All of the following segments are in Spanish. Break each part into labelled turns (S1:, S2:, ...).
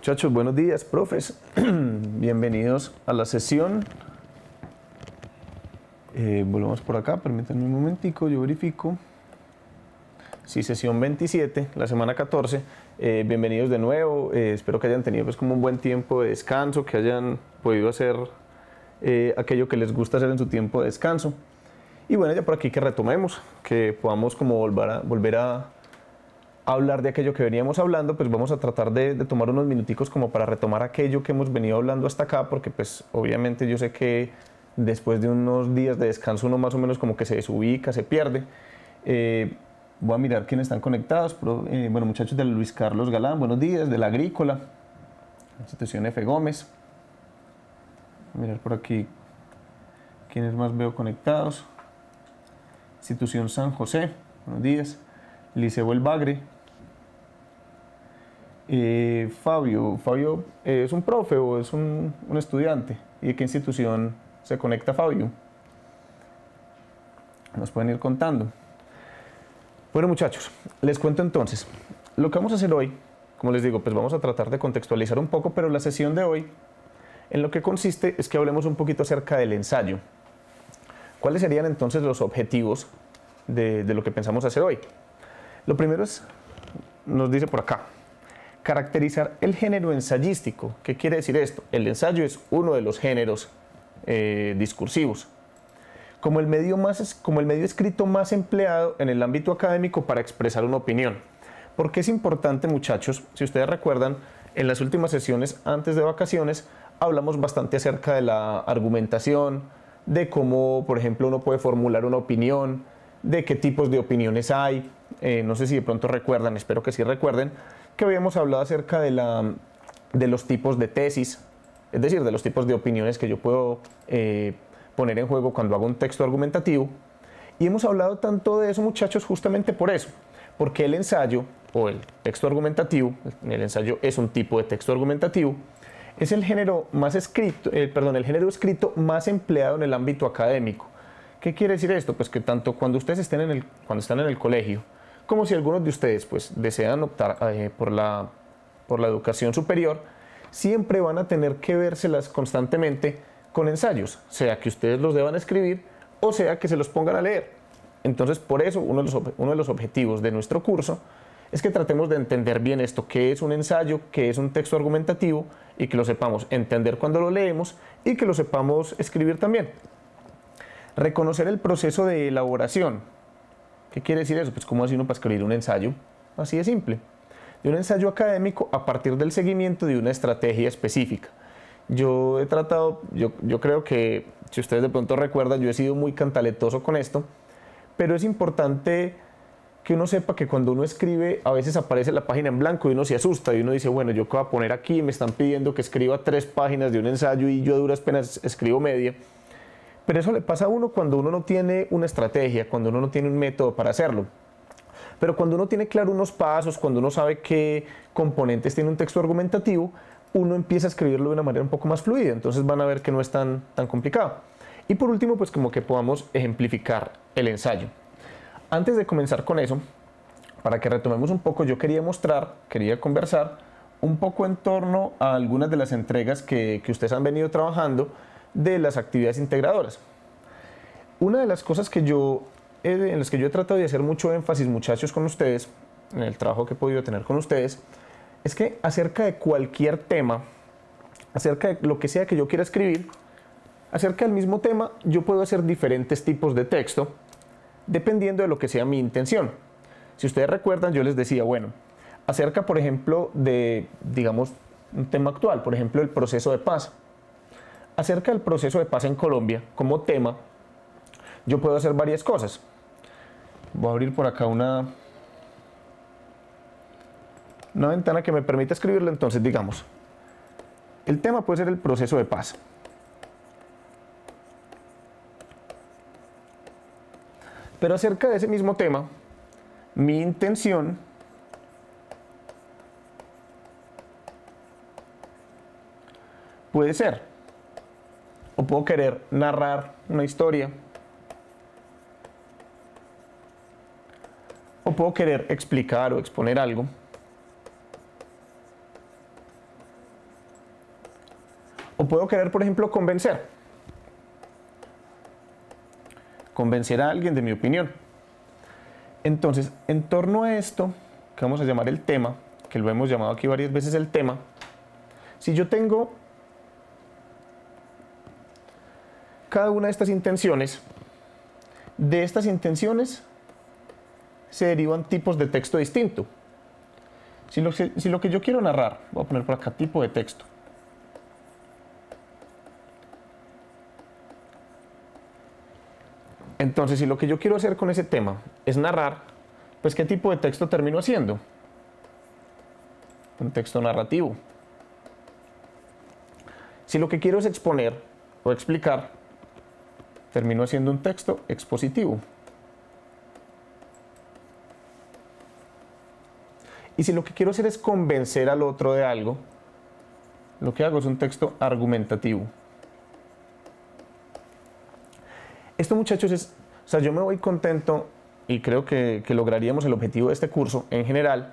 S1: Muchachos, buenos días, profes. Bienvenidos a la sesión. Volvemos por acá, permítanme un momentico, yo verifico. Sí, sesión 27, la semana 14. Bienvenidos de nuevo. Espero que hayan tenido pues como un buen tiempo de descanso, que hayan podido hacer aquello que les gusta hacer en su tiempo de descanso. Y bueno, ya por aquí que retomemos, que podamos como volver a hablar de aquello que veníamos hablando, pues vamos a tratar de tomar unos minuticos como para retomar aquello que hemos venido hablando hasta acá, porque pues obviamente yo sé que después de unos días de descanso uno más o menos como que se desubica, se pierde. Voy a mirar quiénes están conectados. Bueno, muchachos de Luis Carlos Galán, buenos días, de la Agrícola, Institución F. Gómez. Voy a mirar por aquí quiénes más veo conectados. Institución San José, buenos días. Liceo El Bagre. Fabio, ¿es un profe o es un estudiante? ¿Y de qué institución se conecta Fabio? Nos pueden ir contando. Bueno, muchachos, les cuento entonces. Lo que vamos a hacer hoy, como les digo, pues vamos a tratar de contextualizar un poco, pero la sesión de hoy, en lo que consiste es que hablemos un poquito acerca del ensayo. ¿Cuáles serían entonces los objetivos de lo que pensamos hacer hoy? Lo primero es, nos dice por acá, caracterizar el género ensayístico. ¿Qué quiere decir esto? El ensayo es uno de los géneros discursivos, como el medio escrito más empleado en el ámbito académico para expresar una opinión. Porque es importante, muchachos, si ustedes recuerdan, en las últimas sesiones antes de vacaciones hablamos bastante acerca de la argumentación, de cómo, por ejemplo, uno puede formular una opinión, de qué tipos de opiniones hay. No sé si de pronto recuerdan, espero que sí recuerden, que habíamos hablado acerca de los tipos de tesis, es decir, de los tipos de opiniones que yo puedo poner en juego cuando hago un texto argumentativo. Y hemos hablado tanto de eso, muchachos, justamente por eso, porque el ensayo o el texto argumentativo, el ensayo es un tipo de texto argumentativo, es el género el género escrito más empleado en el ámbito académico. ¿Qué quiere decir esto? Pues que tanto cuando ustedes están en el colegio, como si algunos de ustedes pues desean optar por la educación superior, siempre van a tener que vérselas constantemente con ensayos, sea que ustedes los deban escribir o sea que se los pongan a leer. Entonces, por eso uno de los objetivos de nuestro curso es que tratemos de entender bien esto, qué es un ensayo, qué es un texto argumentativo, y que lo sepamos entender cuando lo leemos y que lo sepamos escribir también. Reconocer el proceso de elaboración. ¿Qué quiere decir eso? Pues cómo hace uno para escribir un ensayo, así de simple. De un ensayo académico a partir del seguimiento de una estrategia específica. Yo creo que, si ustedes de pronto recuerdan, yo he sido muy cantaletoso con esto, pero es importante que uno sepa que cuando uno escribe, a veces aparece la página en blanco y uno se asusta y uno dice, bueno, ¿yo qué voy a poner aquí? Me están pidiendo que escriba 3 páginas de un ensayo y yo a duras penas escribo media. Pero eso le pasa a uno cuando uno no tiene una estrategia, cuando uno no tiene un método para hacerlo. Pero cuando uno tiene claro unos pasos, cuando uno sabe qué componentes tiene un texto argumentativo, uno empieza a escribirlo de una manera un poco más fluida. Entonces van a ver que no es tan complicado. Y por último, pues como que podamos ejemplificar el ensayo. Antes de comenzar con eso, para que retomemos un poco, yo quería conversar un poco en torno a algunas de las entregas que ustedes han venido trabajando de las actividades integradoras. Una de las cosas en las que yo he tratado de hacer mucho énfasis, muchachos, con ustedes, en el trabajo que he podido tener con ustedes, es que acerca de cualquier tema, acerca de lo que sea que yo quiera escribir, acerca del mismo tema, yo puedo hacer diferentes tipos de texto, dependiendo de lo que sea mi intención. Si ustedes recuerdan, yo les decía, bueno, acerca, por ejemplo, de, digamos, un tema actual, por ejemplo, el proceso de paz. Acerca del proceso de paz en Colombia, como tema, yo puedo hacer varias cosas. Voy a abrir por acá una ventana que me permite escribirlo. Entonces, digamos, el tema puede ser el proceso de paz. Pero acerca de ese mismo tema, mi intención puede ser, o puedo querer narrar una historia, o puedo querer explicar o exponer algo, O puedo querer, por ejemplo, convencer a alguien de mi opinión. Entonces, en torno a esto, que vamos a llamar el tema, que lo hemos llamado aquí varias veces el tema, si yo tengo cada una de estas intenciones, de estas intenciones se derivan tipos de texto distinto. Si lo que yo quiero narrar, voy a poner por acá tipo de texto. Entonces, si lo que yo quiero hacer con ese tema es narrar, pues ¿qué tipo de texto termino haciendo? Un texto narrativo. Si lo que quiero es exponer o explicar, termino haciendo un texto expositivo. Y si lo que quiero hacer es convencer al otro de algo, lo que hago es un texto argumentativo. Esto, muchachos, o sea, yo me voy contento y creo que lograríamos el objetivo de este curso en general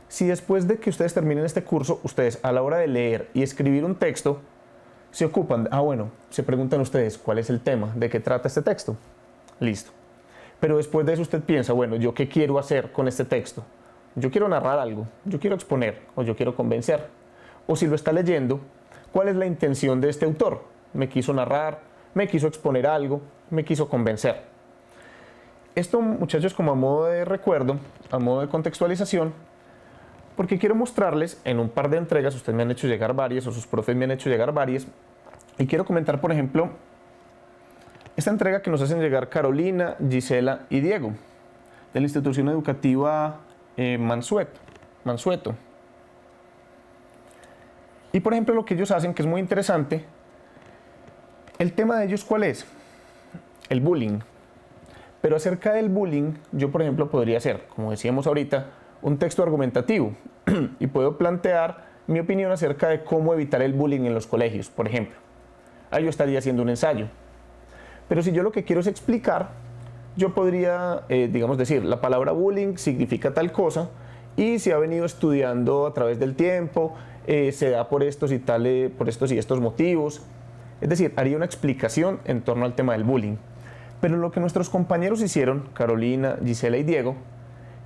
S1: si después de que ustedes terminen este curso, ustedes a la hora de leer y escribir un texto, se ocupan, bueno, se preguntan ustedes, ¿cuál es el tema? ¿De qué trata este texto? Listo. Pero después de eso usted piensa, bueno, ¿yo qué quiero hacer con este texto? Yo quiero narrar algo, yo quiero exponer o yo quiero convencer. O si lo está leyendo, ¿cuál es la intención de este autor? ¿Me quiso narrar? ¿Me quiso exponer algo? ¿Me quiso convencer? Esto, muchachos, como a modo de recuerdo, a modo de contextualización, porque quiero mostrarles en un par de entregas, ustedes me han hecho llegar varias o sus profes me han hecho llegar varias, y quiero comentar, por ejemplo, esta entrega que nos hacen llegar Carolina, Gisela y Diego, de la institución educativa Mansueto. Y por ejemplo lo que ellos hacen, que es muy interesante, el tema de ellos ¿cuál es? El bullying. Pero acerca del bullying, yo por ejemplo podría hacer, como decíamos ahorita, un texto argumentativo y puedo plantear mi opinión acerca de cómo evitar el bullying en los colegios, por ejemplo. Ahí yo estaría haciendo un ensayo. Pero si yo lo que quiero es explicar, yo podría, digamos, decir, la palabra bullying significa tal cosa y se ha venido estudiando a través del tiempo, se da por estos y estos motivos. Es decir, haría una explicación en torno al tema del bullying. Pero lo que nuestros compañeros hicieron, Carolina, Gisela y Diego,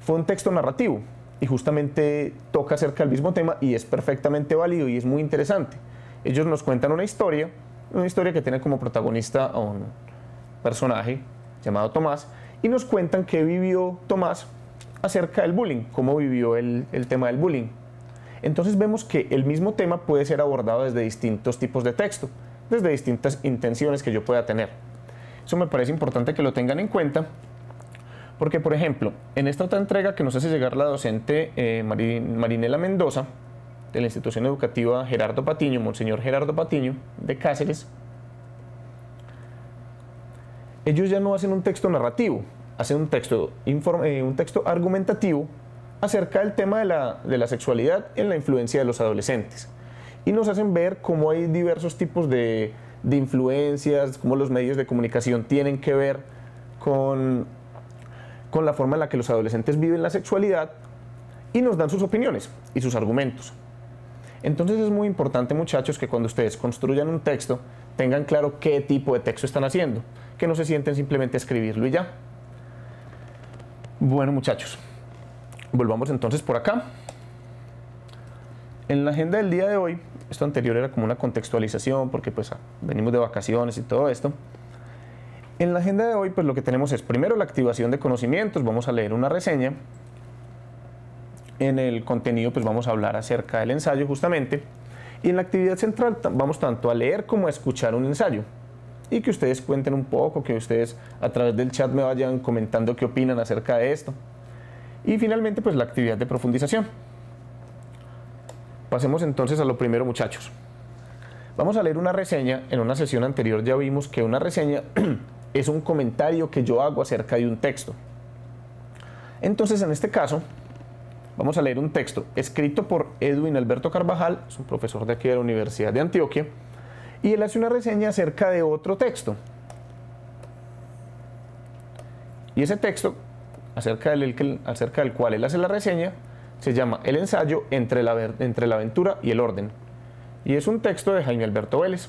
S1: fue un texto narrativo y justamente toca acerca del mismo tema y es perfectamente válido y es muy interesante. Ellos nos cuentan una historia que tiene como protagonista a un personaje llamado Tomás y nos cuentan qué vivió Tomás acerca del bullying, cómo vivió el tema del bullying. Entonces vemos que el mismo tema puede ser abordado desde distintos tipos de texto, desde distintas intenciones que yo pueda tener. Eso me parece importante que lo tengan en cuenta, porque por ejemplo, en esta otra entrega que nos hace llegar la docente Marinela Mendoza, de la institución educativa Gerardo Patiño, Monseñor Gerardo Patiño, de Cáceres, ellos ya no hacen un texto narrativo, hacen un texto argumentativo acerca del tema de la sexualidad en la influencia de los adolescentes. Y nos hacen ver cómo hay diversos tipos de influencias, cómo los medios de comunicación tienen que ver con la forma en la que los adolescentes viven la sexualidad y nos dan sus opiniones y sus argumentos. Entonces es muy importante, muchachos, que cuando ustedes construyan un texto tengan claro qué tipo de texto están haciendo, que no se sienten simplemente a escribirlo y ya. Bueno, muchachos, volvamos entonces por acá. En la agenda del día de hoy, esto anterior era como una contextualización porque pues venimos de vacaciones y todo esto. En la agenda de hoy pues lo que tenemos es primero la activación de conocimientos, vamos a leer una reseña. En el contenido pues vamos a hablar acerca del ensayo justamente. Y en la actividad central vamos tanto a leer como a escuchar un ensayo. Y que ustedes cuenten un poco, que ustedes a través del chat me vayan comentando qué opinan acerca de esto. Y finalmente pues la actividad de profundización. Pasemos entonces a lo primero, muchachos. Vamos a leer una reseña. En una sesión anterior ya vimos que una reseña es un comentario que yo hago acerca de un texto. Entonces, en este caso, vamos a leer un texto escrito por Edwin Alberto Carvajal, es un profesor de aquí de la Universidad de Antioquia, y él hace una reseña acerca de otro texto. Y ese texto, acerca del cual él hace la reseña, se llama El ensayo entre la aventura y el orden. y es un texto de Jaime Alberto Vélez.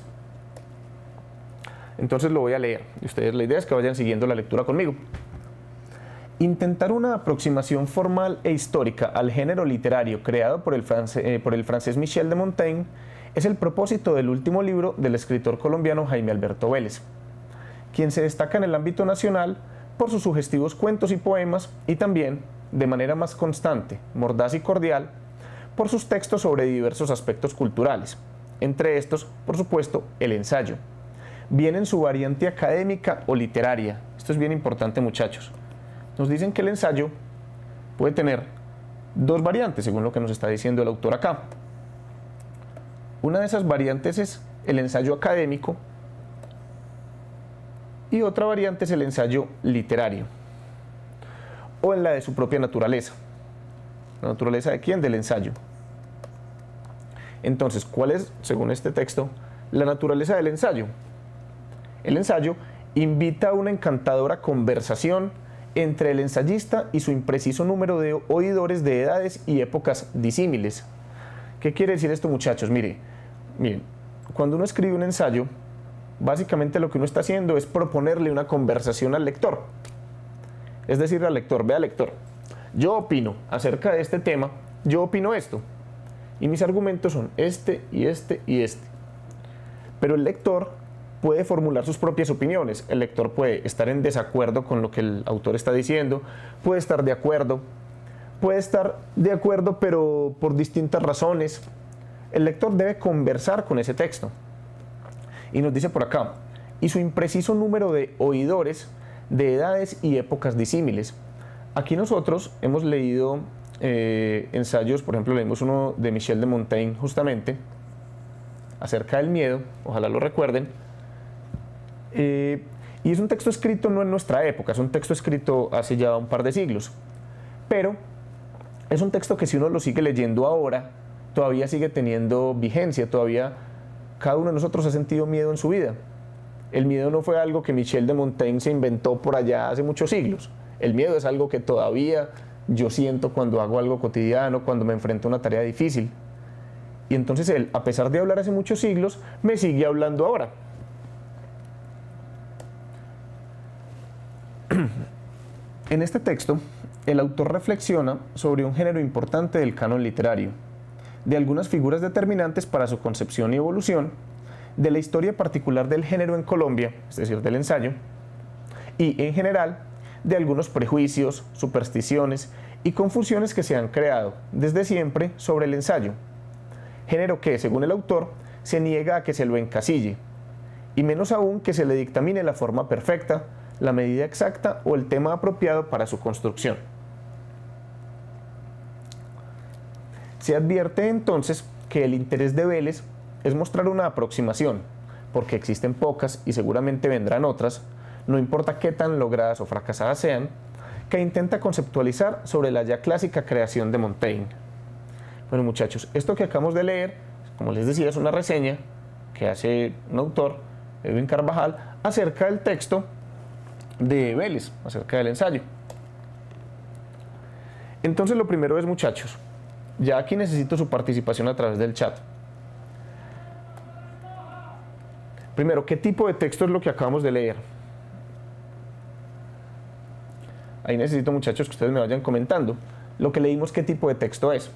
S1: Entonces lo voy a leer y ustedes, la idea es que vayan siguiendo la lectura conmigo. Intentar una aproximación formal e histórica al género literario creado por el francés Michel de Montaigne es el propósito del último libro del escritor colombiano Jaime Alberto Vélez, quien se destaca en el ámbito nacional por sus sugestivos cuentos y poemas y también, de manera más constante, mordaz y cordial, por sus textos sobre diversos aspectos culturales, entre estos, por supuesto, el ensayo, bien en su variante académica o literaria. Esto es bien importante, muchachos. Nos dicen que el ensayo puede tener dos variantes, según lo que nos está diciendo el autor acá. Una de esas variantes es el ensayo académico y otra variante es el ensayo literario, o en la de su propia naturaleza. ¿La naturaleza de quién? Del ensayo. Entonces, ¿cuál es, según este texto, la naturaleza del ensayo? El ensayo invita a una encantadora conversación entre el ensayista y su impreciso número de oidores de edades y épocas disímiles. ¿Qué quiere decir esto, muchachos? Miren, cuando uno escribe un ensayo, básicamente lo que uno está haciendo es proponerle una conversación al lector. Es decir, al lector, vea lector, yo opino acerca de este tema, yo opino esto, y mis argumentos son este y este y este. Pero el lector puede formular sus propias opiniones. El lector puede estar en desacuerdo con lo que el autor está diciendo, puede estar de acuerdo pero por distintas razones. El lector debe conversar con ese texto. Y nos dice por acá, y su impreciso número de oidores de edades y épocas disímiles. Aquí nosotros hemos leído ensayos, por ejemplo, leímos uno de Michel de Montaigne justamente, acerca del miedo, ojalá lo recuerden, y es un texto escrito no en nuestra época, es un texto escrito hace ya un par de siglos, pero es un texto que si uno lo sigue leyendo ahora, todavía sigue teniendo vigencia, todavía cada uno de nosotros ha sentido miedo en su vida. El miedo no fue algo que Michel de Montaigne se inventó por allá hace muchos siglos. El miedo es algo que todavía yo siento cuando hago algo cotidiano, cuando me enfrento a una tarea difícil. Y entonces él, a pesar de hablar hace muchos siglos, me sigue hablando ahora. En este texto, el autor reflexiona sobre un género importante del canon literario, de algunas figuras determinantes para su concepción y evolución, de la historia particular del género en Colombia, es decir, del ensayo, y en general, de algunos prejuicios, supersticiones y confusiones que se han creado desde siempre sobre el ensayo, género que, según el autor, se niega a que se lo encasille, y menos aún que se le dictamine la forma perfecta, la medida exacta o el tema apropiado para su construcción. Se advierte entonces que el interés de Vélez es mostrar una aproximación, porque existen pocas y seguramente vendrán otras, no importa qué tan logradas o fracasadas sean, que intenta conceptualizar sobre la ya clásica creación de Montaigne. Bueno, muchachos, esto que acabamos de leer, como les decía, es una reseña que hace un autor, Edwin Carvajal, acerca del texto de Vélez, acerca del ensayo. Entonces lo primero es, muchachos, ya aquí necesito su participación a través del chat. Primero, ¿qué tipo de texto es lo que acabamos de leer? Ahí necesito, muchachos, que ustedes me vayan comentando lo que leímos, qué tipo de texto es.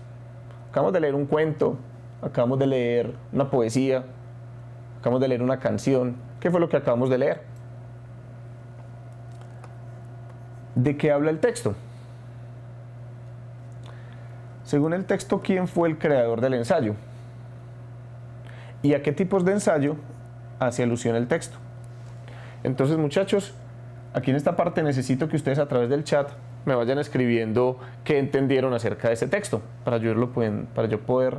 S1: Acabamos de leer un cuento, acabamos de leer una poesía, acabamos de leer una canción. ¿Qué fue lo que acabamos de leer? ¿De qué habla el texto? Según el texto, ¿quién fue el creador del ensayo? ¿Y a qué tipos de ensayo hace alusión el texto? Entonces, muchachos, aquí en esta parte necesito que ustedes a través del chat me vayan escribiendo qué entendieron acerca de ese texto, para yo poder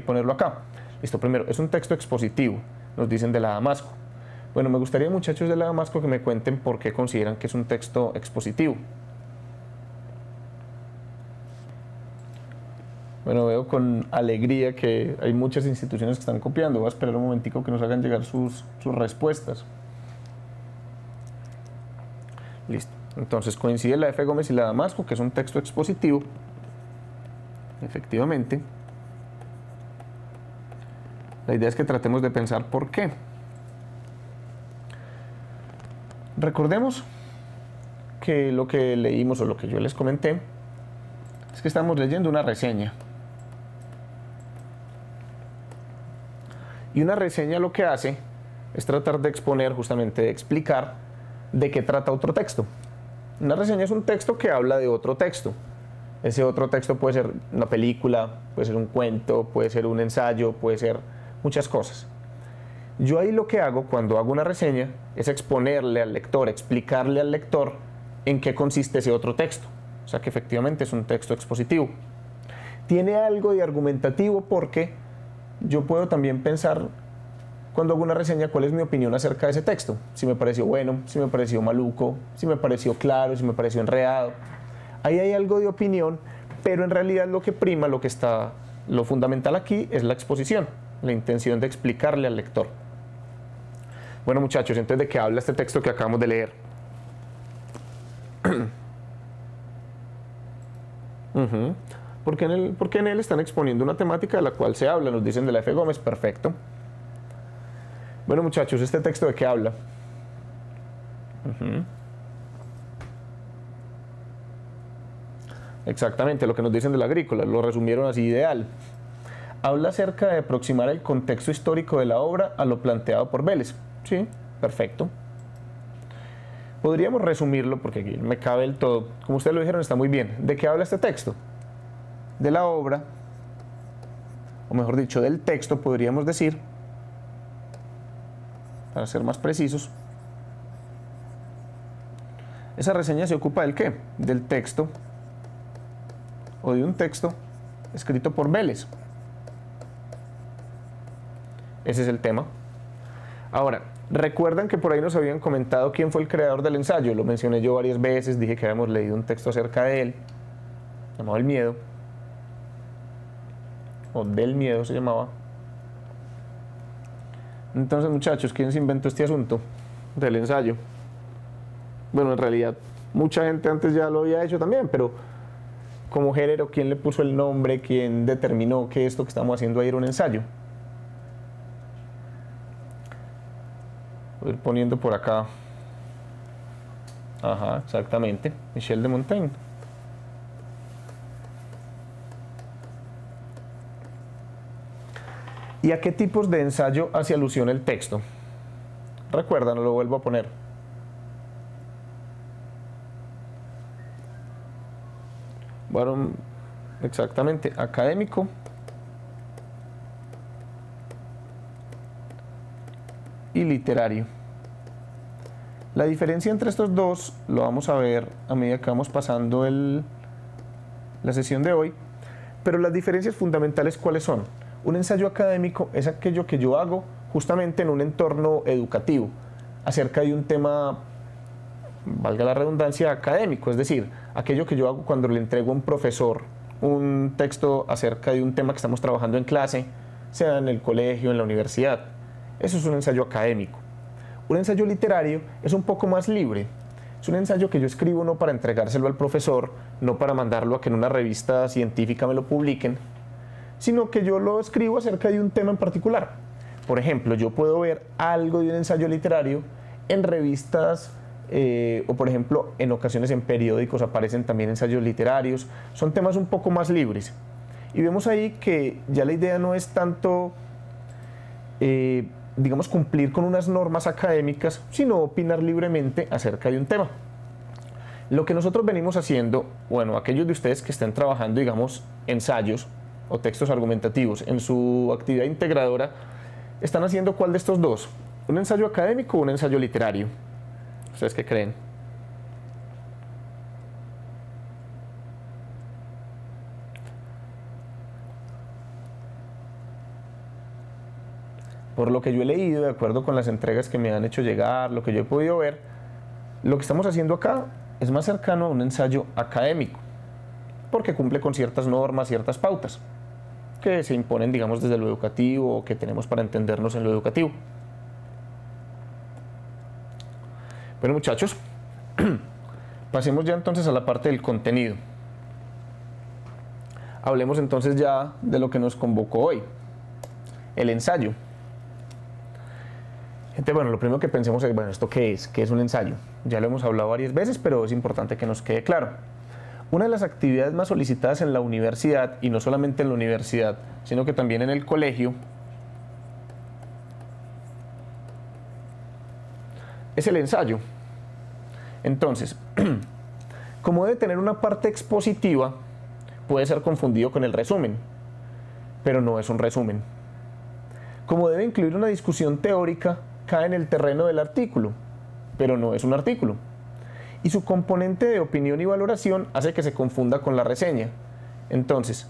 S1: ponerlo acá. Listo, primero, es un texto expositivo, nos dicen de la Damasco. Bueno, me gustaría, muchachos de la Damasco, que me cuenten por qué consideran que es un texto expositivo. Bueno, veo con alegría que hay muchas instituciones que están copiando. Voy a esperar un momentico que nos hagan llegar sus respuestas. Listo. Entonces coincide la F. Gómez y la Damasco, que es un texto expositivo. Efectivamente. La idea es que tratemos de pensar por qué. Recordemos que lo que leímos o lo que yo les comenté es que estamos leyendo una reseña. Y una reseña lo que hace es tratar de exponer, justamente de explicar de qué trata otro texto. Una reseña es un texto que habla de otro texto. Ese otro texto puede ser una película, puede ser un cuento, puede ser un ensayo, puede ser muchas cosas. Yo ahí lo que hago cuando hago una reseña es exponerle al lector, explicarle al lector en qué consiste ese otro texto. O sea que efectivamente es un texto expositivo. Tiene algo de argumentativo porque yo puedo también pensar cuando hago una reseña cuál es mi opinión acerca de ese texto. Si me pareció bueno, si me pareció maluco, si me pareció claro, si me pareció enredado. Ahí hay algo de opinión, pero en realidad lo que prima, lo fundamental aquí es la exposición, la intención de explicarle al lector. Bueno, muchachos, entonces, ¿de qué habla este texto que acabamos de leer? Porque en él están exponiendo una temática de la cual se habla, nos dicen de la F. Gómez, perfecto. Bueno, muchachos, ¿este texto de qué habla? Exactamente, lo que nos dicen del Agrícola, lo resumieron así ideal. Habla acerca de aproximar el contexto histórico de la obra a lo planteado por Vélez. Sí, perfecto. Podríamos resumirlo, porque aquí me cabe el todo. Como ustedes lo dijeron, está muy bien. ¿De qué habla este texto? De la obra, o mejor dicho, del texto, podríamos decir, para ser más precisos. Esa reseña se ocupa del ¿qué? Del texto, o de un texto escrito por Vélez. Ese es el tema. Ahora, recuerdan que por ahí nos habían comentado quién fue el creador del ensayo. Lo mencioné yo varias veces, dije que habíamos leído un texto acerca de él, llamado El Miedo, o Del Miedo se llamaba. Entonces, muchachos, ¿quién se inventó este asunto del ensayo? Bueno, en realidad, mucha gente antes ya lo había hecho también, pero como género, ¿quién le puso el nombre? ¿Quién determinó que esto que estamos haciendo ahí era un ensayo? Voy a ir poniendo por acá. Ajá, exactamente. Michel de Montaigne. ¿Y a qué tipos de ensayo hace alusión el texto? Recuerdan, lo vuelvo a poner. Bueno, exactamente, académico y literario. La diferencia entre estos dos lo vamos a ver a medida que vamos pasando la sesión de hoy, pero las diferencias fundamentales, ¿cuáles son? Un ensayo académico es aquello que yo hago justamente en un entorno educativo, acerca de un tema, valga la redundancia, académico, es decir, aquello que yo hago cuando le entrego a un profesor un texto acerca de un tema que estamos trabajando en clase, sea en el colegio, en la universidad. Eso es un ensayo académico. Un ensayo literario es un poco más libre. Es un ensayo que yo escribo no para entregárselo al profesor, no para mandarlo a que en una revista científica me lo publiquen, sino que yo lo escribo acerca de un tema en particular. Por ejemplo, yo puedo ver algo de un ensayo literario en revistas o por ejemplo en ocasiones en periódicos aparecen también ensayos literarios. Son temas un poco más libres. Y vemos ahí que ya la idea no es tanto digamos, cumplir con unas normas académicas, sino opinar libremente acerca de un tema. Lo que nosotros venimos haciendo, bueno, aquellos de ustedes que estén trabajando, digamos, ensayos o textos argumentativos en su actividad integradora, ¿están haciendo cuál de estos dos? ¿Un ensayo académico o un ensayo literario? ¿Ustedes qué creen? Por lo que yo he leído, de acuerdo con las entregas que me han hecho llegar, lo que yo he podido ver, lo que estamos haciendo acá es más cercano a un ensayo académico, porque cumple con ciertas normas, ciertas pautas que se imponen, digamos, desde lo educativo o que tenemos para entendernos en lo educativo. Bueno, muchachos, pasemos ya entonces a la parte del contenido. Hablemos entonces ya de lo que nos convocó hoy. el ensayo. Entonces, bueno, lo primero que pensemos es, bueno, ¿esto qué es? ¿Qué es un ensayo? Ya lo hemos hablado varias veces, pero es importante que nos quede claro. Una de las actividades más solicitadas en la universidad, y no solamente en la universidad, sino que también en el colegio, es el ensayo. Entonces, como debe tener una parte expositiva, puede ser confundido con el resumen, pero no es un resumen. Como debe incluir una discusión teórica, cae en el terreno del artículo, pero no es un artículo. Y su componente de opinión y valoración hace que se confunda con la reseña. Entonces,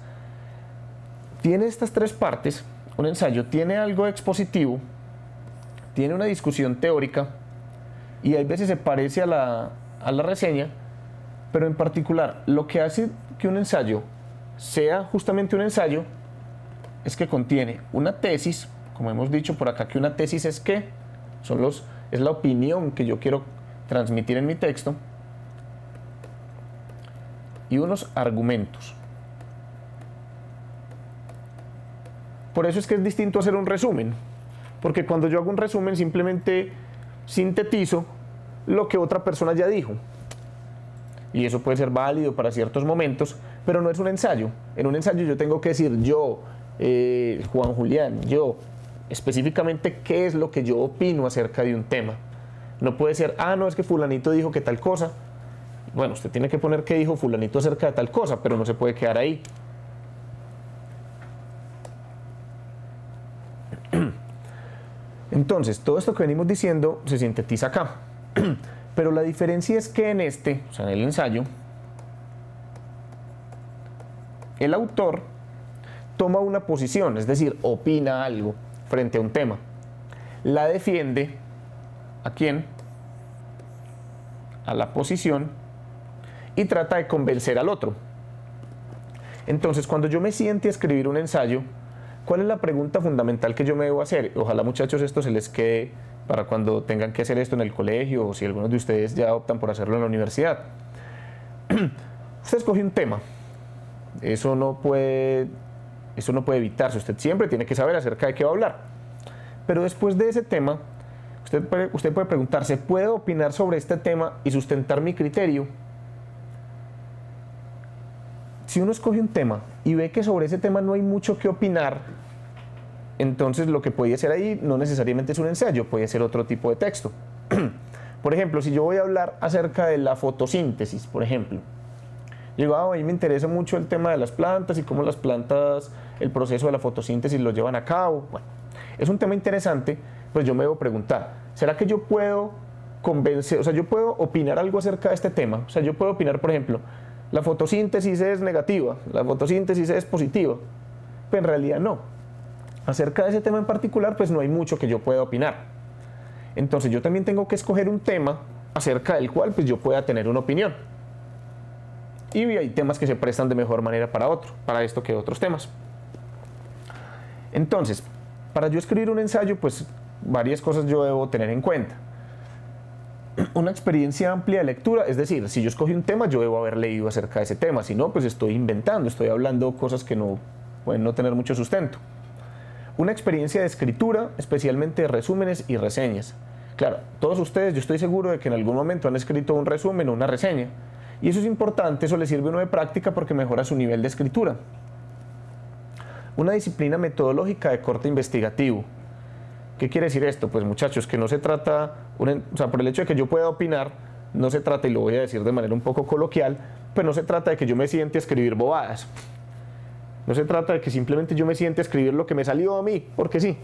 S1: tiene estas tres partes. Un ensayo tiene algo expositivo, tiene una discusión teórica, y hay veces se parece a la reseña, pero en particular lo que hace que un ensayo sea justamente un ensayo es que contiene una tesis, como hemos dicho por acá, que una tesis es ¿qué? Es la opinión que yo quiero transmitir en mi texto, y unos argumentos. Por eso es que es distinto hacer un resumen, porque cuando yo hago un resumen simplemente sintetizo lo que otra persona ya dijo, y eso puede ser válido para ciertos momentos, pero no es un ensayo. En un ensayo yo tengo que decir yo, Juan Julián, yo, específicamente qué es lo que yo opino acerca de un tema. No puede ser, no, es que fulanito dijo que tal cosa. Bueno, usted tiene que poner qué dijo fulanito acerca de tal cosa, pero no se puede quedar ahí. Entonces, todo esto que venimos diciendo se sintetiza acá. Pero la diferencia es que en o sea, en el ensayo, el autor toma una posición, es decir, opina algo frente a un tema. La defiende, ¿a quién? A la posición, y trata de convencer al otro. Entonces, cuando yo me siente a escribir un ensayo, ¿cuál es la pregunta fundamental que yo me debo hacer? Ojalá, muchachos, esto se les quede para cuando tengan que hacer esto en el colegio, o si algunos de ustedes ya optan por hacerlo en la universidad. Usted escoge un tema. Eso no puede evitarse. Usted siempre tiene que saber acerca de qué va a hablar. Pero después de ese tema, usted puede preguntarse, ¿puedo opinar sobre este tema y sustentar mi criterio? Si uno escoge un tema y ve que sobre ese tema no hay mucho que opinar, entonces lo que puede ser ahí no necesariamente es un ensayo, puede ser otro tipo de texto. Por ejemplo, si yo voy a hablar acerca de la fotosíntesis, por ejemplo, digo, a mí me interesa mucho el tema de las plantas y cómo las plantas, el proceso de la fotosíntesis lo llevan a cabo. Bueno, es un tema interesante, pues yo me debo preguntar, ¿será que yo puedo convencer, o sea, yo puedo opinar algo acerca de este tema? O sea, yo puedo opinar, por ejemplo, la fotosíntesis es negativa, la fotosíntesis es positiva. Pero en realidad no. Acerca de ese tema en particular, pues no hay mucho que yo pueda opinar. Entonces yo también tengo que escoger un tema acerca del cual pues yo pueda tener una opinión. Y hay temas que se prestan de mejor manera para esto que otros temas. Entonces, para yo escribir un ensayo, pues varias cosas yo debo tener en cuenta. Una experiencia amplia de lectura, es decir, si yo escogí un tema, yo debo haber leído acerca de ese tema, si no, pues estoy inventando, estoy hablando cosas que no pueden no tener mucho sustento. Una experiencia de escritura, especialmente de resúmenes y reseñas. Claro, todos ustedes, yo estoy seguro de que en algún momento han escrito un resumen o una reseña, y eso es importante, eso le sirve a uno de práctica porque mejora su nivel de escritura. Una disciplina metodológica de corte investigativo. ¿Qué quiere decir esto? Pues muchachos, que no se trata, o sea, por el hecho de que yo pueda opinar, no se trata, y lo voy a decir de manera un poco coloquial, pues no se trata de que yo me siente a escribir bobadas. No se trata de que simplemente yo me siente a escribir lo que me salió a mí, porque sí.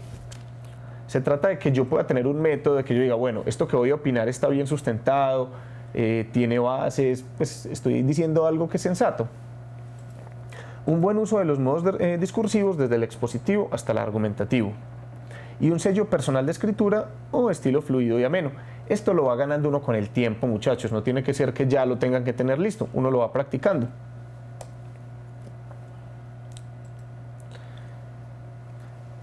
S1: Se trata de que yo pueda tener un método, de que yo diga, bueno, esto que voy a opinar está bien sustentado, tiene bases, pues estoy diciendo algo que es sensato. Un buen uso de los modos discursivos desde el expositivo hasta el argumentativo. Y un sello personal de escritura o estilo fluido y ameno. Esto lo va ganando uno con el tiempo, muchachos. No tiene que ser que ya lo tengan que tener listo. Uno lo va practicando.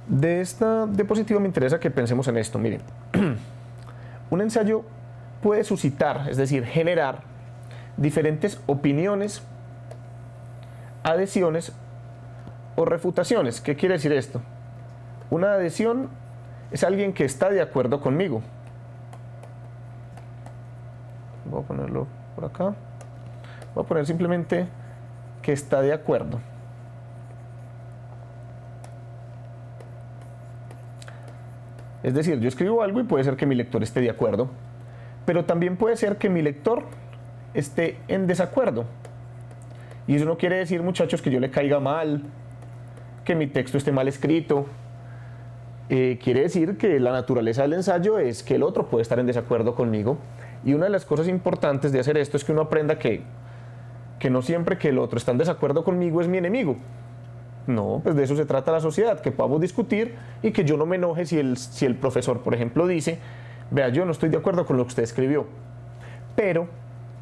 S1: De esta diapositiva me interesa que pensemos en esto. Miren, un ensayo puede suscitar, es decir, generar diferentes opiniones, adhesiones o refutaciones. ¿Qué quiere decir esto? Una adhesión es alguien que está de acuerdo conmigo. Voy a ponerlo por acá. Voy a poner simplemente que está de acuerdo. Es decir, yo escribo algo y puede ser que mi lector esté de acuerdo, pero también puede ser que mi lector esté en desacuerdo. Y eso no quiere decir, muchachos, que yo le caiga mal, que mi texto esté mal escrito. Quiere decir que la naturaleza del ensayo es que el otro puede estar en desacuerdo conmigo. Y una de las cosas importantes de hacer esto es que uno aprenda que no siempre que el otro está en desacuerdo conmigo es mi enemigo. No, pues de eso se trata la sociedad, que podamos discutir y que yo no me enoje si el profesor, por ejemplo, dice, vea, yo no estoy de acuerdo con lo que usted escribió. Pero,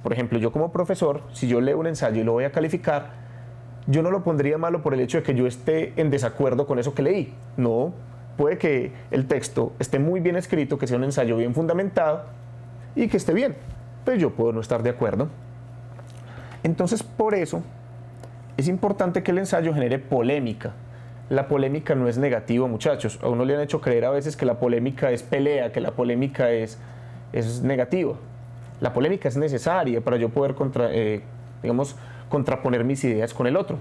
S1: por ejemplo, yo como profesor, si yo leo un ensayo y lo voy a calificar, yo no lo pondría malo por el hecho de que yo esté en desacuerdo con eso que leí. No, puede que el texto esté muy bien escrito, que sea un ensayo bien fundamentado y que esté bien, pero yo puedo no estar de acuerdo. Entonces, por eso es importante que el ensayo genere polémica. La polémica no es negativa, muchachos. A uno le han hecho creer a veces que la polémica es pelea, que la polémica es negativa. La polémica es necesaria para yo poder contraponer mis ideas con el otro.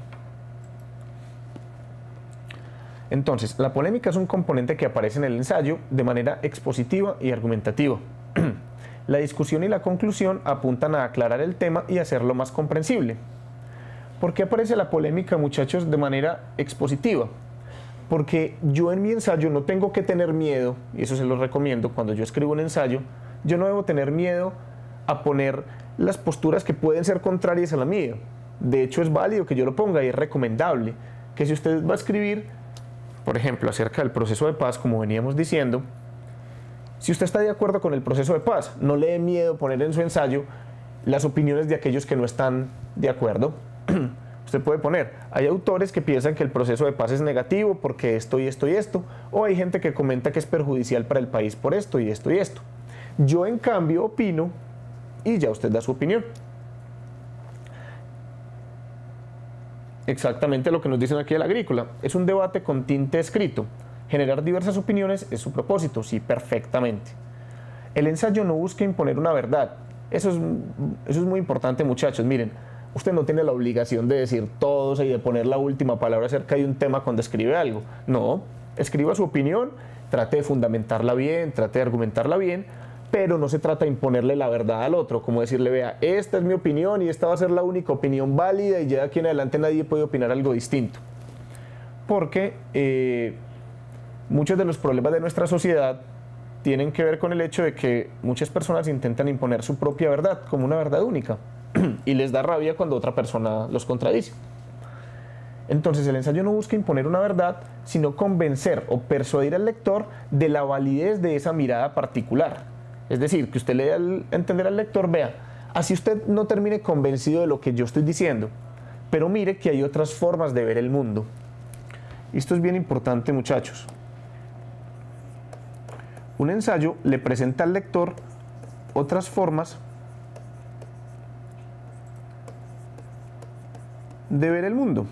S1: Entonces, la polémica es un componente que aparece en el ensayo de manera expositiva y argumentativa. La discusión y la conclusión apuntan a aclarar el tema y hacerlo más comprensible. ¿Por qué aparece la polémica, muchachos, de manera expositiva? Porque yo en mi ensayo no tengo que tener miedo, y eso se lo recomiendo cuando yo escribo un ensayo, yo no debo tener miedo a poner las posturas que pueden ser contrarias a la mía. De hecho, es válido que yo lo ponga y es recomendable que si usted va a escribir, por ejemplo, acerca del proceso de paz, como veníamos diciendo, si usted está de acuerdo con el proceso de paz, no le dé miedo poner en su ensayo las opiniones de aquellos que no están de acuerdo. Usted puede poner, hay autores que piensan que el proceso de paz es negativo porque esto y esto y esto, o hay gente que comenta que es perjudicial para el país por esto y esto y esto. Yo en cambio opino, y ya usted da su opinión. Exactamente lo que nos dicen aquí del Agrícola, es un debate con tinte escrito. Generar diversas opiniones es su propósito, sí, perfectamente. El ensayo no busca imponer una verdad. Eso es muy importante, muchachos. Miren, usted no tiene la obligación de decir todo y de poner la última palabra acerca de un tema cuando escribe algo. No, escriba su opinión, trate de fundamentarla bien, trate de argumentarla bien, pero no se trata de imponerle la verdad al otro, como decirle, vea, esta es mi opinión y esta va a ser la única opinión válida y ya de aquí en adelante nadie puede opinar algo distinto. Porque muchos de los problemas de nuestra sociedad tienen que ver con el hecho de que muchas personas intentan imponer su propia verdad como una verdad única y les da rabia cuando otra persona los contradice. Entonces el ensayo no busca imponer una verdad, sino convencer o persuadir al lector de la validez de esa mirada particular. Es decir, que usted le dé a entender al lector, vea, así usted no termine convencido de lo que yo estoy diciendo, pero mire que hay otras formas de ver el mundo. Y esto es bien importante, muchachos. Un ensayo le presenta al lector otras formas de ver el mundo.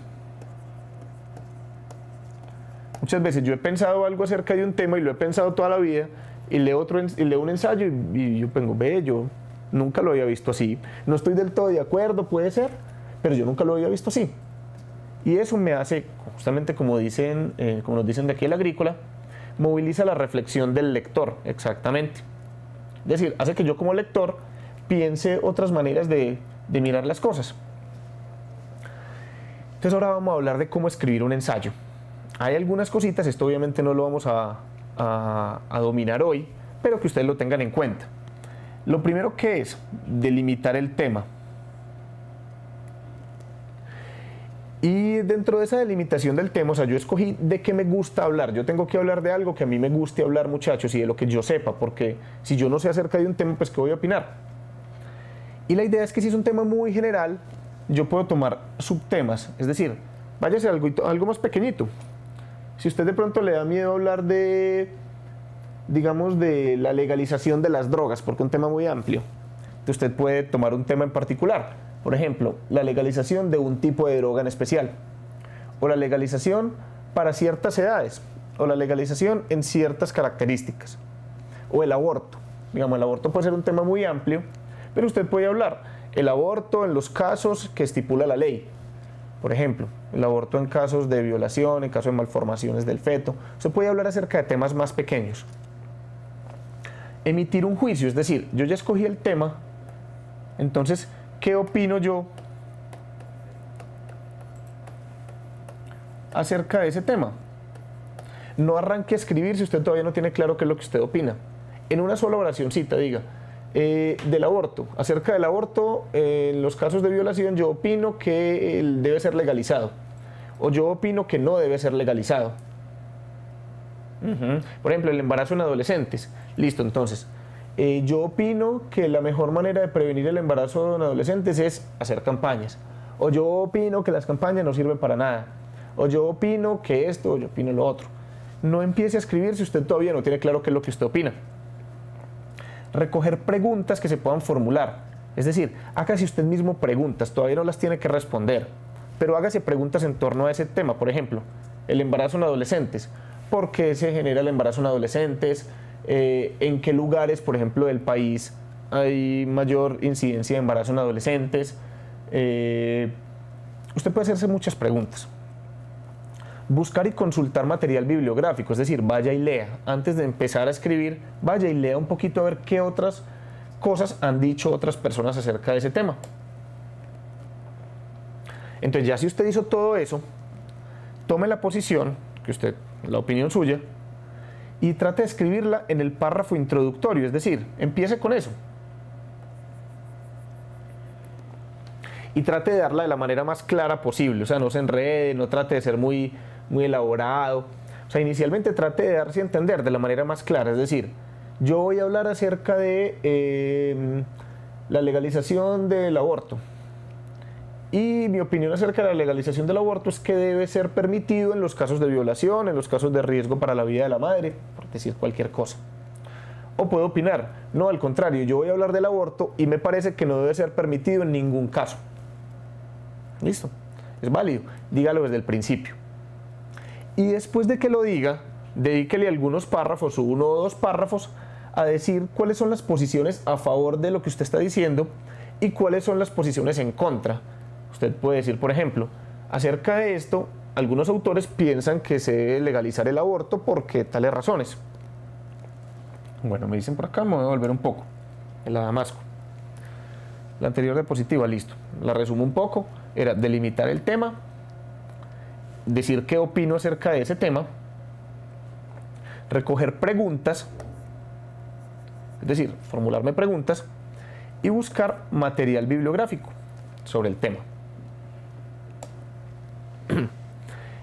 S1: Muchas veces yo he pensado algo acerca de un tema y lo he pensado toda la vida y leo un ensayo y yo pongo, ve, yo nunca lo había visto así. No estoy del todo de acuerdo, puede ser, pero yo nunca lo había visto así. Y eso me hace, justamente como nos dicen de aquí el Agrícola, moviliza la reflexión del lector, exactamente. Es decir, hace que yo como lector piense otras maneras de mirar las cosas. Entonces ahora vamos a hablar de cómo escribir un ensayo. Hay algunas cositas, esto obviamente no lo vamos a dominar hoy, pero que ustedes lo tengan en cuenta. Lo primero que es delimitar el tema. Y dentro de esa delimitación del tema, o sea, yo escogí de qué me gusta hablar. Yo tengo que hablar de algo que a mí me guste hablar, muchachos, y de lo que yo sepa, porque si yo no sé acerca de un tema, pues ¿qué voy a opinar? Y la idea es que si es un tema muy general, yo puedo tomar subtemas, es decir, váyase a algo más pequeñito. Si usted de pronto le da miedo hablar de, digamos, de la legalización de las drogas, porque es un tema muy amplio, entonces usted puede tomar un tema en particular. Por ejemplo, la legalización de un tipo de droga en especial, o la legalización para ciertas edades. o la legalización en ciertas características. O el aborto. Digamos, el aborto puede ser un tema muy amplio, pero usted puede hablar el aborto en los casos que estipula la ley. Por ejemplo, el aborto en casos de violación, en casos de malformaciones del feto. Usted puede hablar acerca de temas más pequeños. Emitir un juicio, es decir, yo ya escogí el tema, entonces, ¿qué opino yo acerca de ese tema? No arranque a escribir si usted todavía no tiene claro qué es lo que usted opina. En una sola oracióncita diga, del aborto, acerca del aborto, en los casos de violación yo opino que debe ser legalizado, o yo opino que no debe ser legalizado. Por ejemplo, el embarazo en adolescentes. Listo, entonces, yo opino que la mejor manera de prevenir el embarazo en adolescentes es hacer campañas, o yo opino que las campañas no sirven para nada, o yo opino que esto, o yo opino lo otro. No empiece a escribir si usted todavía no tiene claro qué es lo que usted opina. Recoger preguntas que se puedan formular, es decir, hágase usted mismo preguntas, todavía no las tiene que responder, pero hágase preguntas en torno a ese tema. Por ejemplo, el embarazo en adolescentes. ¿Por qué se genera el embarazo en adolescentes? ¿En qué lugares, por ejemplo, del país hay mayor incidencia de embarazo en adolescentes? Usted puede hacerse muchas preguntas. Buscar y consultar material bibliográfico, es decir, vaya y lea. Antes de empezar a escribir, vaya y lea un poquito a ver qué otras cosas han dicho otras personas acerca de ese tema. Entonces, ya si usted hizo todo eso, tome la posición, la opinión suya, y trate de escribirla en el párrafo introductorio, es decir, empiece con eso. Y trate de darla de la manera más clara posible, o sea, no se enrede, no trate de ser muy elaborado. O sea, inicialmente trate de darse a entender de la manera más clara, es decir, yo voy a hablar acerca de la legalización del aborto. Y mi opinión acerca de la legalización del aborto es que debe ser permitido en los casos de violación, en los casos de riesgo para la vida de la madre, por decir cualquier cosa. O puedo opinar, no, al contrario, yo voy a hablar del aborto y me parece que no debe ser permitido en ningún caso. Listo, es válido, dígalo desde el principio. Y después de que lo diga, dedíquele algunos párrafos, 1 o 2 párrafos, a decir cuáles son las posiciones a favor de lo que usted está diciendo y cuáles son las posiciones en contra. Usted puede decir, por ejemplo, acerca de esto, algunos autores piensan que se debe legalizar el aborto porque tales razones. Bueno, me dicen por acá, me voy a volver un poco. La Damasco. La anterior diapositiva, listo. La resumo un poco. Era delimitar el tema, decir qué opino acerca de ese tema, recoger preguntas, es decir, formularme preguntas, y buscar material bibliográfico sobre el tema.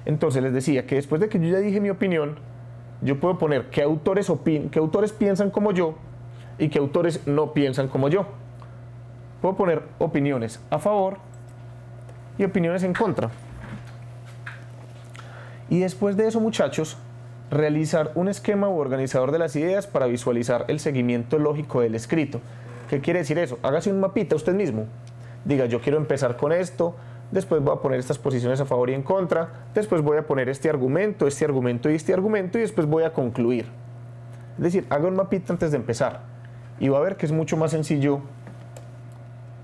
S1: Entonces les decía que después de que yo ya dije mi opinión, yo puedo poner qué autores piensan como yo y qué autores no piensan como yo. Puedo poner opiniones a favor y opiniones en contra. Y después de eso, muchachos, realizar un esquema u organizador de las ideas para visualizar el seguimiento lógico del escrito. ¿Qué quiere decir eso? Hágase un mapita usted mismo. Diga, yo quiero empezar con esto, después voy a poner estas posiciones a favor y en contra, después voy a poner este argumento y este argumento, y después voy a concluir. Es decir, haga un mapita antes de empezar y va a ver que es mucho más sencillo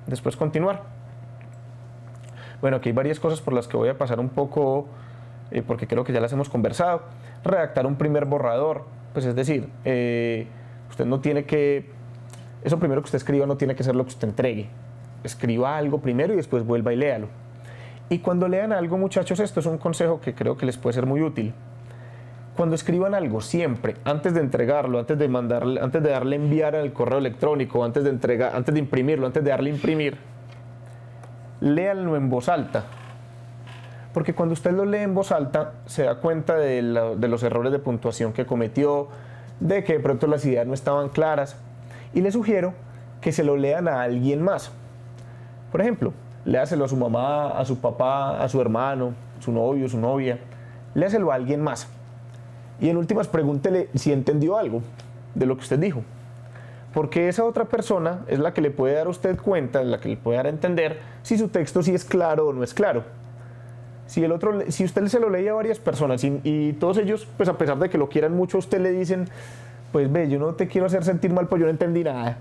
S1: después continuar. Bueno, aquí hay varias cosas por las que voy a pasar un poco, porque creo que ya las hemos conversado. Redactar un primer borrador, pues es decir, usted no tiene que, eso primero que usted escriba no tiene que ser lo que usted entregue. Escriba algo primero y después vuelva y léalo. Y cuando lean algo, muchachos, esto es un consejo que creo que les puede ser muy útil. Cuando escriban algo, siempre, antes de entregarlo, antes de mandarle, antes de darle enviar al correo electrónico, antes de imprimirlo, antes de darle imprimir, léanlo en voz alta. Porque cuando usted lo lee en voz alta, se da cuenta de los errores de puntuación que cometió, de que de pronto las ideas no estaban claras. Y le sugiero que se lo lean a alguien más. Por ejemplo, léaselo a su mamá, a su papá, a su hermano, su novio, su novia. Léaselo a alguien más. Y en últimas, pregúntele si entendió algo de lo que usted dijo. Porque esa otra persona es la que le puede dar a usted cuenta, la que le puede dar a entender si su texto sí es claro o no es claro. Si usted se lo lee a varias personas y todos ellos, pues a pesar de que lo quieran mucho, a usted le dicen, pues ve, yo no te quiero hacer sentir mal, pues yo no entendí nada.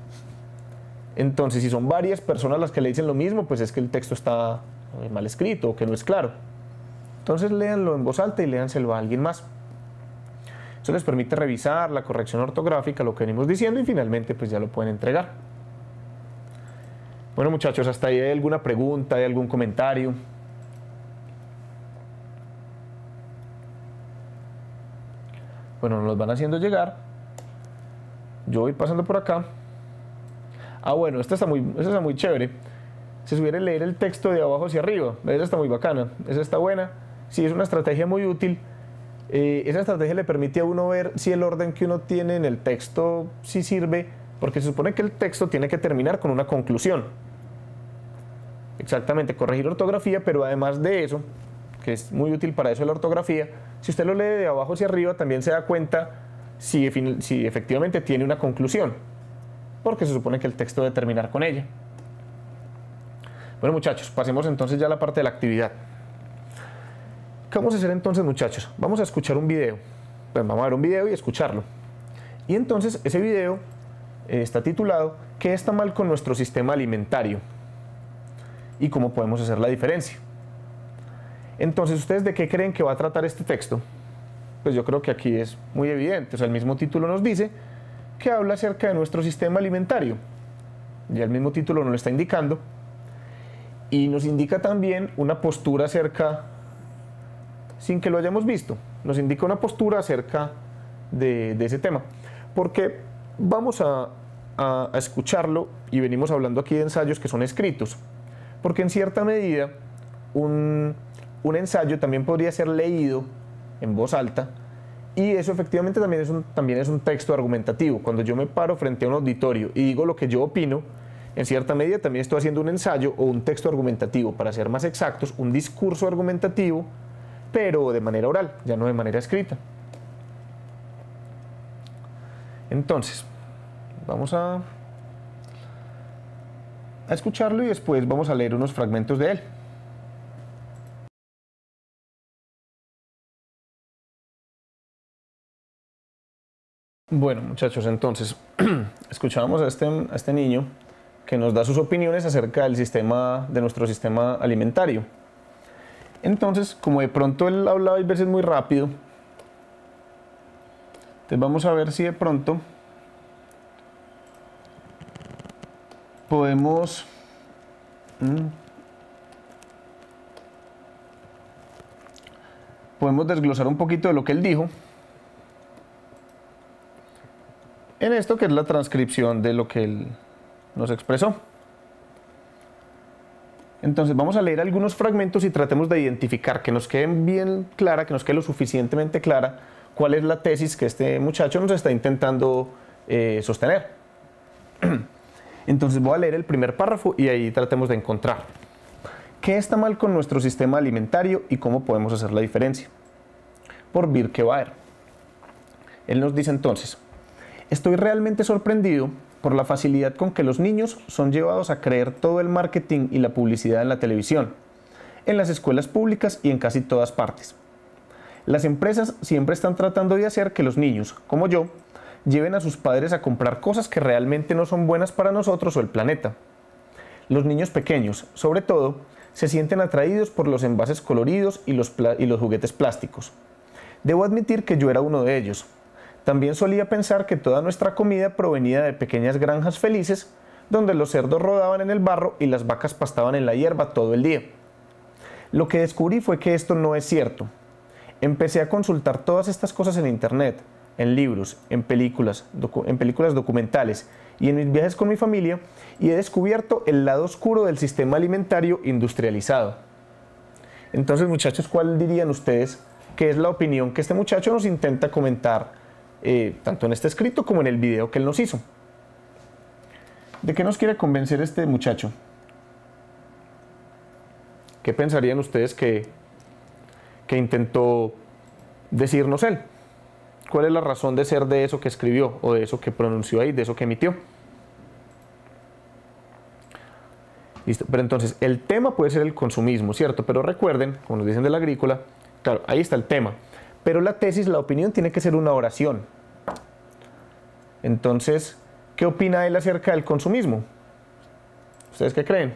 S1: Entonces, si son varias personas las que le dicen lo mismo, pues es que el texto está mal escrito o que no es claro. Entonces, léanlo en voz alta y léanselo a alguien más. Eso les permite revisar la corrección ortográfica, lo que venimos diciendo, y finalmente pues ya lo pueden entregar. Bueno, muchachos, hasta ahí hay alguna pregunta, hay algún comentario. Bueno, nos los van haciendo llegar. Yo voy pasando por acá. Ah, bueno, esta está muy chévere. Se sugiere leer el texto de abajo hacia arriba. Esa está muy bacana, esa está buena. Sí, es una estrategia muy útil. Esa estrategia le permite a uno ver si el orden que uno tiene en el texto sí sirve, porque se supone que el texto tiene que terminar con una conclusión. Exactamente, corregir ortografía, pero además de eso, que es muy útil para eso la ortografía, si usted lo lee de abajo hacia arriba también se da cuenta si efectivamente tiene una conclusión, porque se supone que el texto debe terminar con ella. Bueno, muchachos, pasemos entonces ya a la parte de la actividad. ¿Qué vamos a hacer entonces, muchachos? Vamos a escuchar un video. Pues vamos a ver un video y escucharlo. Y entonces ese video está titulado ¿Qué está mal con nuestro sistema alimentario? Y cómo podemos hacer la diferencia. Entonces, ¿ustedes de qué creen que va a tratar este texto? Pues yo creo que aquí es muy evidente. O sea, el mismo título nos dice que habla acerca de nuestro sistema alimentario. Ya el mismo título nos lo está indicando. Y nos indica también una postura acerca, sin que lo hayamos visto, nos indica una postura acerca de ese tema. Porque vamos a escucharlo y venimos hablando aquí de ensayos que son escritos. Porque en cierta medida un ensayo también podría ser leído en voz alta y eso efectivamente también es un texto argumentativo. Cuando yo me paro frente a un auditorio y digo lo que yo opino, en cierta medida también estoy haciendo un ensayo o un texto argumentativo, para ser más exactos, un discurso argumentativo, pero de manera oral, ya no de manera escrita. Entonces, vamos a escucharlo y después vamos a leer unos fragmentos de él. Bueno, muchachos, entonces escuchábamos a este niño que nos da sus opiniones acerca de nuestro sistema alimentario. Entonces, como de pronto él hablaba a veces muy rápido, entonces vamos a ver si de pronto podemos desglosar un poquito de lo que él dijo en esto que es la transcripción de lo que él nos expresó. Entonces vamos a leer algunos fragmentos y tratemos de identificar, que nos queden bien clara, que nos quede lo suficientemente clara cuál es la tesis que este muchacho nos está intentando sostener. Entonces voy a leer el primer párrafo y ahí tratemos de encontrar qué está mal con nuestro sistema alimentario y cómo podemos hacer la diferencia. Por Birkebaer. Él nos dice entonces: estoy realmente sorprendido por la facilidad con que los niños son llevados a creer todo el marketing y la publicidad en la televisión, en las escuelas públicas y en casi todas partes. Las empresas siempre están tratando de hacer que los niños, como yo, lleven a sus padres a comprar cosas que realmente no son buenas para nosotros o el planeta. Los niños pequeños, sobre todo, se sienten atraídos por los envases coloridos y los juguetes plásticos. Debo admitir que yo era uno de ellos. También solía pensar que toda nuestra comida provenía de pequeñas granjas felices, donde los cerdos rodaban en el barro y las vacas pastaban en la hierba todo el día. Lo que descubrí fue que esto no es cierto. Empecé a consultar todas estas cosas en internet, en libros, en películas documentales y en mis viajes con mi familia, y he descubierto el lado oscuro del sistema alimentario industrializado. Entonces, muchachos, ¿cuál dirían ustedes que es la opinión que este muchacho nos intenta comentar, tanto en este escrito como en el video que él nos hizo? ¿De qué nos quiere convencer este muchacho? ¿Qué pensarían ustedes que intentó decirnos él? ¿Cuál es la razón de ser de eso que escribió, o de eso que pronunció ahí, de eso que emitió? Listo. Pero entonces, el tema puede ser el consumismo, ¿cierto? Pero recuerden, como nos dicen de la agrícola, claro, ahí está el tema. Pero la tesis, la opinión, tiene que ser una oración. Entonces, ¿qué opina él acerca del consumismo? ¿Ustedes qué creen?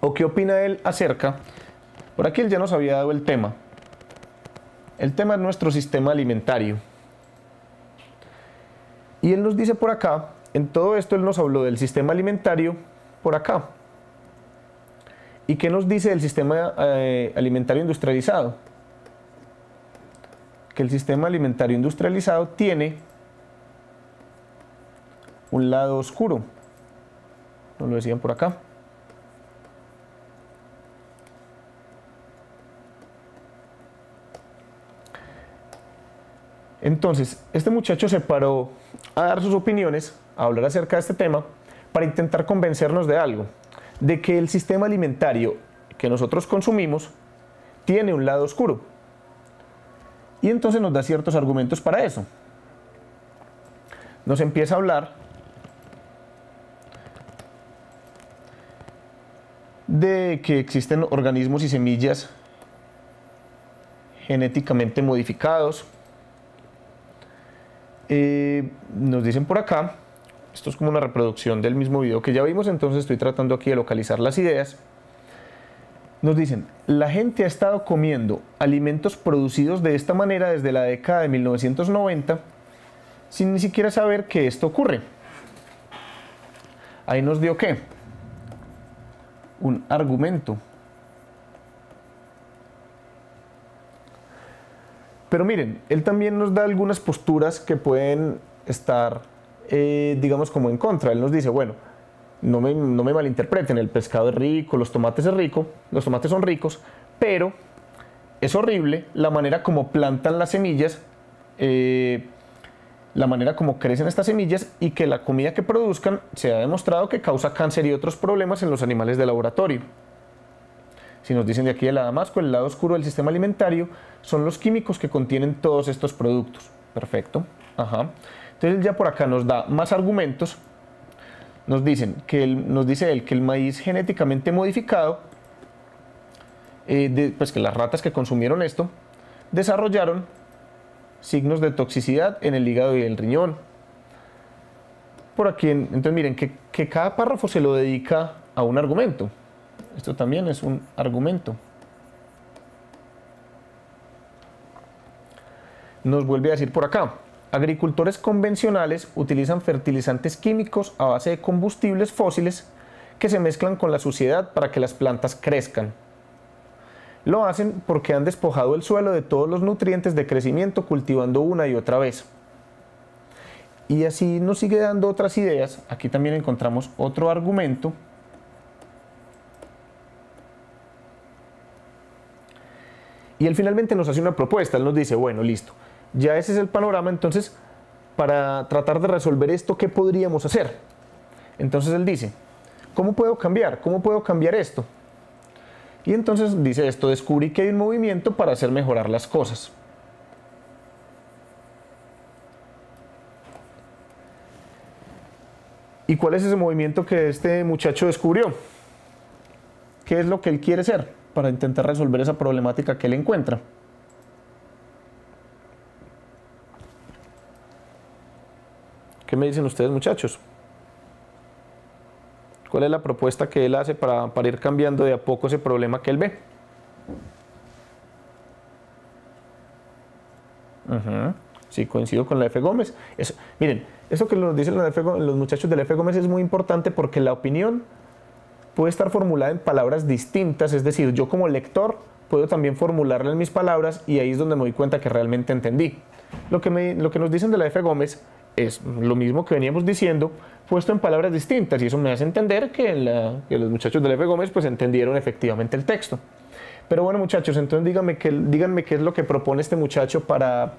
S1: ¿O qué opina él acerca? Por aquí él ya nos había dado el tema. El tema es nuestro sistema alimentario. Y él nos dice por acá, en todo esto él nos habló del sistema alimentario por acá. ¿Y qué nos dice del sistema alimentario industrializado? Que el sistema alimentario industrializado tiene un lado oscuro. Nos lo decían por acá. Entonces, este muchacho se paró a dar sus opiniones, a hablar acerca de este tema, para intentar convencernos de algo, de que el sistema alimentario que nosotros consumimos tiene un lado oscuro. Y entonces nos da ciertos argumentos para eso. Nos empieza a hablar de que existen organismos y semillas genéticamente modificados. Nos dicen por acá, esto es como una reproducción del mismo video que ya vimos, entonces estoy tratando aquí de localizar las ideas. Nos dicen, la gente ha estado comiendo alimentos producidos de esta manera desde la década de 1990 sin ni siquiera saber que esto ocurre. Ahí nos dio ¿qué? Un argumento. Pero miren, él también nos da algunas posturas que pueden estar, digamos, como en contra. Él nos dice, bueno, no me malinterpreten, el pescado es rico, los tomates es rico, los tomates son ricos, pero es horrible la manera como plantan las semillas, la manera como crecen estas semillas y que la comida que produzcan se ha demostrado que causa cáncer y otros problemas en los animales de laboratorio. Si nos dicen de aquí de la Damasco, el lado oscuro del sistema alimentario son los químicos que contienen todos estos productos. Perfecto. Ajá. Entonces ya por acá nos da más argumentos. Nos dice él que el maíz genéticamente modificado, pues que las ratas que consumieron esto, desarrollaron signos de toxicidad en el hígado y el riñón. Por aquí, entonces miren que cada párrafo se lo dedica a un argumento. Esto también es un argumento. Nos vuelve a decir por acá, agricultores convencionales utilizan fertilizantes químicos a base de combustibles fósiles que se mezclan con la suciedad para que las plantas crezcan. Lo hacen porque han despojado el suelo de todos los nutrientes de crecimiento cultivando una y otra vez. Y así nos sigue dando otras ideas. Aquí también encontramos otro argumento. Y él finalmente nos hace una propuesta, él nos dice, bueno, listo, ya ese es el panorama, entonces, para tratar de resolver esto, ¿qué podríamos hacer? Entonces él dice, ¿cómo puedo cambiar? ¿Cómo puedo cambiar esto? Y entonces dice esto, descubrí que hay un movimiento para hacer mejorar las cosas. ¿Y cuál es ese movimiento que este muchacho descubrió? ¿Qué es lo que él quiere hacer para intentar resolver esa problemática que él encuentra? ¿Qué me dicen ustedes, muchachos? ¿Cuál es la propuesta que él hace para ir cambiando de a poco ese problema que él ve? Sí, coincido con la F. Gómez. Miren, eso que nos dicen los muchachos de la F. Gómez es muy importante porque la opinión puede estar formulada en palabras distintas, es decir, yo como lector puedo también formularla en mis palabras y ahí es donde me doy cuenta que realmente entendí. Lo que nos dicen de la F. Gómez es lo mismo que veníamos diciendo, puesto en palabras distintas, y eso me hace entender que los muchachos de la F. Gómez pues entendieron efectivamente el texto. Pero bueno, muchachos, entonces díganme qué es lo que propone este muchacho para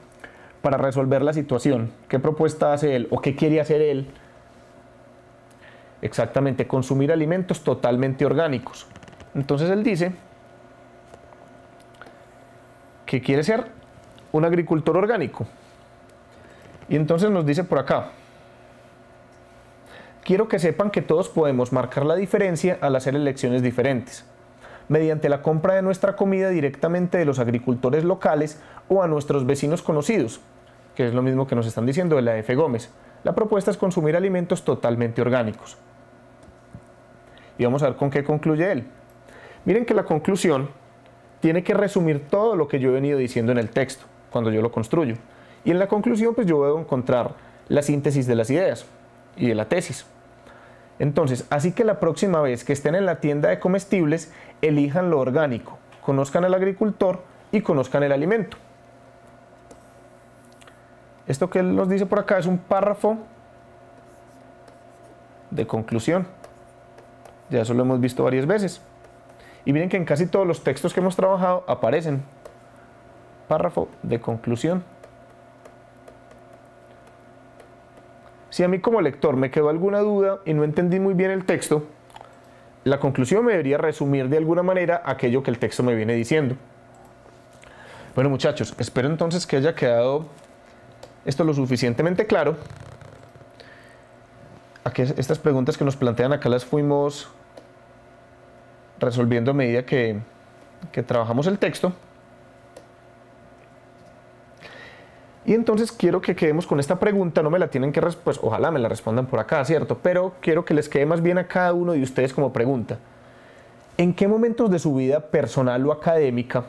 S1: resolver la situación. ¿Qué propuesta hace él o qué quiere hacer él? Exactamente, consumir alimentos totalmente orgánicos. Entonces él dice que quiere ser un agricultor orgánico. Y entonces nos dice por acá, quiero que sepan que todos podemos marcar la diferencia al hacer elecciones diferentes, mediante la compra de nuestra comida directamente de los agricultores locales o a nuestros vecinos conocidos, que es lo mismo que nos están diciendo de la F. Gómez. La propuesta es consumir alimentos totalmente orgánicos. Y vamos a ver con qué concluye él. Miren que la conclusión tiene que resumir todo lo que yo he venido diciendo en el texto, cuando yo lo construyo. Y en la conclusión, pues yo debo encontrar la síntesis de las ideas y de la tesis. Entonces, así que la próxima vez que estén en la tienda de comestibles, elijan lo orgánico, conozcan al agricultor y conozcan el alimento. Esto que él nos dice por acá es un párrafo de conclusión. Ya eso lo hemos visto varias veces. Y miren que en casi todos los textos que hemos trabajado aparecen párrafo de conclusión. Si a mí como lector me quedó alguna duda y no entendí muy bien el texto, la conclusión me debería resumir de alguna manera aquello que el texto me viene diciendo. Bueno, muchachos, espero entonces que haya quedado esto lo suficientemente claro. Aquí estas preguntas que nos plantean acá las fuimos resolviendo a medida que trabajamos el texto. Y entonces quiero que quedemos con esta pregunta, no me la tienen que pues ojalá me la respondan por acá, ¿cierto? Pero quiero que les quede más bien a cada uno de ustedes como pregunta. ¿En qué momentos de su vida personal o académica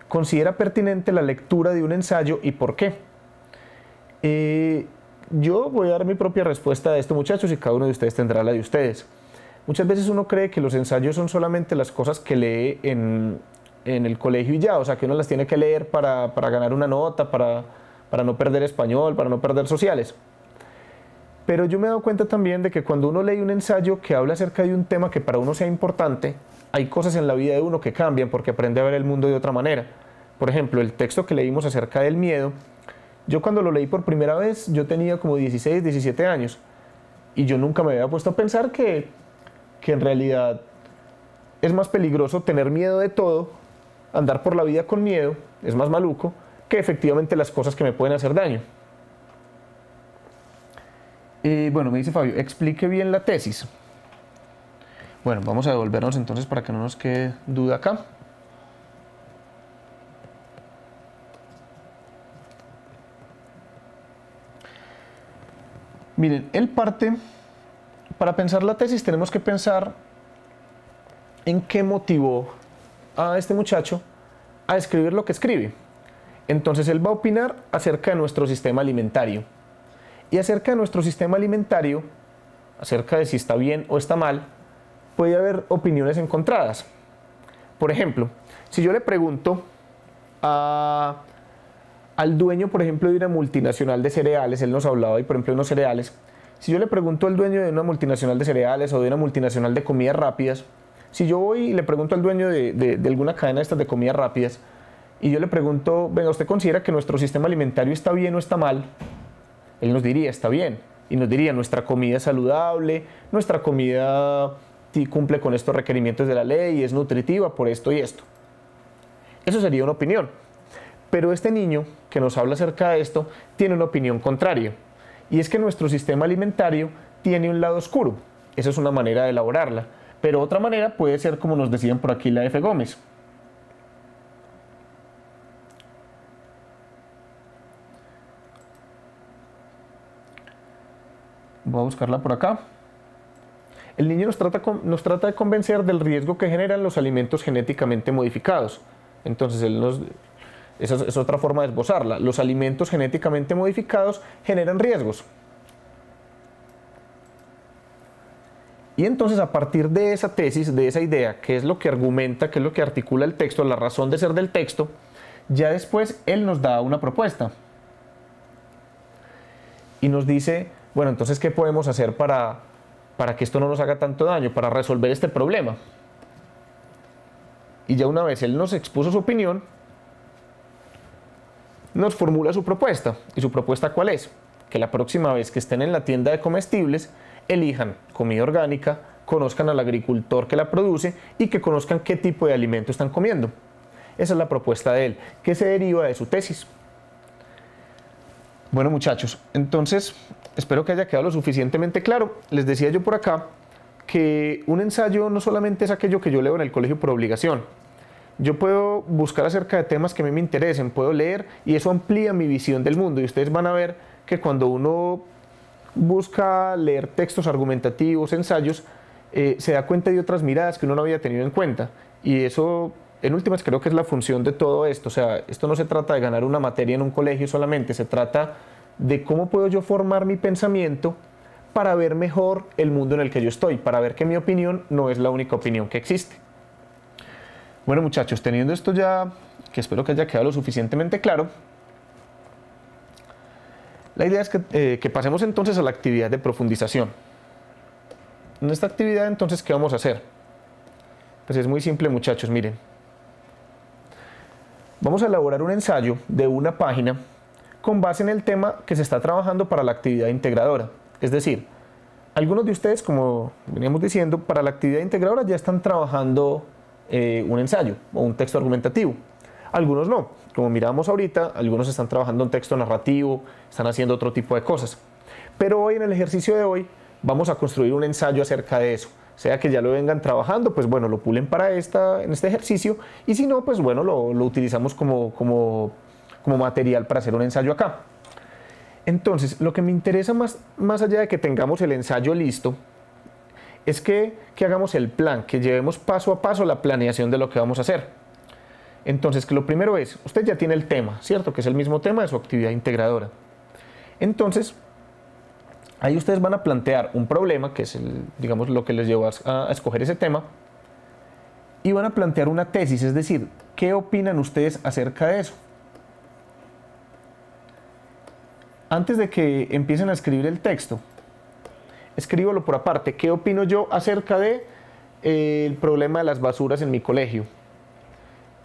S1: considera pertinente la lectura de un ensayo y por qué? Yo voy a dar mi propia respuesta a esto, muchachos, y cada uno de ustedes tendrá la de ustedes. Muchas veces uno cree que los ensayos son solamente las cosas que lee en el colegio y ya, o sea, que uno las tiene que leer para ganar una nota, para no perder español, para no perder sociales. Pero yo me he dado cuenta también de que cuando uno lee un ensayo que habla acerca de un tema que para uno sea importante, hay cosas en la vida de uno que cambian porque aprende a ver el mundo de otra manera. Por ejemplo, el texto que leímos acerca del miedo, yo cuando lo leí por primera vez, yo tenía como 16, 17 años y yo nunca me había puesto a pensar que en realidad es más peligroso tener miedo de todo, andar por la vida con miedo, es más maluco, que efectivamente las cosas que me pueden hacer daño. Bueno, me dice Fabio, explique bien la tesis. Bueno, vamos a devolvernos entonces para que no nos quede duda acá. Miren, él parte, para pensar la tesis tenemos que pensar en qué motivó a este muchacho a escribir lo que escribe. Entonces él va a opinar acerca de nuestro sistema alimentario. Y acerca de nuestro sistema alimentario, acerca de si está bien o está mal, puede haber opiniones encontradas. Por ejemplo, si yo le pregunto al dueño, por ejemplo, de una multinacional de cereales, él nos hablaba hoy, por ejemplo, de unos cereales, si yo le pregunto al dueño de una multinacional de cereales o de una multinacional de comidas rápidas, si yo voy y le pregunto al dueño de alguna cadena de estas de comidas rápidas, y yo le pregunto, venga, ¿usted considera que nuestro sistema alimentario está bien o está mal? Él nos diría, está bien. Y nos diría, nuestra comida es saludable, nuestra comida cumple con estos requerimientos de la ley, es nutritiva por esto y esto. Eso sería una opinión. Pero este niño que nos habla acerca de esto tiene una opinión contraria. Y es que nuestro sistema alimentario tiene un lado oscuro. Esa es una manera de elaborarla. Pero otra manera puede ser como nos decían por aquí la F. Gómez. Voy a buscarla por acá. El niño nos trata de convencer del riesgo que generan los alimentos genéticamente modificados. Entonces, esa es otra forma de esbozarla. Los alimentos genéticamente modificados generan riesgos. Y entonces, a partir de esa tesis, de esa idea, que es lo que argumenta, que es lo que articula el texto, la razón de ser del texto, ya después él nos da una propuesta. Y nos dice, bueno, entonces, ¿qué podemos hacer para que esto no nos haga tanto daño, para resolver este problema? Y ya una vez él nos expuso su opinión, nos formula su propuesta. ¿Y su propuesta cuál es? Que la próxima vez que estén en la tienda de comestibles, elijan comida orgánica, conozcan al agricultor que la produce y que conozcan qué tipo de alimento están comiendo. Esa es la propuesta de él, que se deriva de su tesis. Bueno, muchachos, entonces espero que haya quedado lo suficientemente claro. Les decía yo por acá que un ensayo no solamente es aquello que yo leo en el colegio por obligación. Yo puedo buscar acerca de temas que a mí me interesen, puedo leer y eso amplía mi visión del mundo. Y ustedes van a ver que cuando uno busca leer textos argumentativos, ensayos, se da cuenta de otras miradas que uno no había tenido en cuenta. Y eso, en últimas, creo que es la función de todo esto. O sea, esto no se trata de ganar una materia en un colegio solamente, se trata de cómo puedo yo formar mi pensamiento para ver mejor el mundo en el que yo estoy, para ver que mi opinión no es la única opinión que existe. Bueno, muchachos, teniendo esto ya, que espero que haya quedado lo suficientemente claro, la idea es que pasemos entonces a la actividad de profundización. En esta actividad, entonces, ¿qué vamos a hacer? Pues es muy simple, muchachos, miren. Vamos a elaborar un ensayo de una página con base en el tema que se está trabajando para la actividad integradora. Es decir, algunos de ustedes, como veníamos diciendo, para la actividad integradora ya están trabajando un ensayo o un texto argumentativo. Algunos no, como miramos ahorita, algunos están trabajando un texto narrativo, están haciendo otro tipo de cosas. Pero hoy, en el ejercicio de hoy, vamos a construir un ensayo acerca de eso. Sea que ya lo vengan trabajando, pues bueno, lo pulen para en este ejercicio, y si no, pues bueno, lo utilizamos como material para hacer un ensayo acá. Entonces, lo que me interesa más allá de que tengamos el ensayo listo, es que hagamos el plan, que llevemos paso a paso la planeación de lo que vamos a hacer. Entonces, que lo primero es, usted ya tiene el tema, ¿cierto? Que es el mismo tema de su actividad integradora. Entonces, ahí ustedes van a plantear un problema, que es digamos, lo que les llevó a escoger ese tema, y van a plantear una tesis, es decir, ¿qué opinan ustedes acerca de eso? Antes de que empiecen a escribir el texto, escríbalo por aparte. ¿Qué opino yo acerca de el problema de las basuras en mi colegio?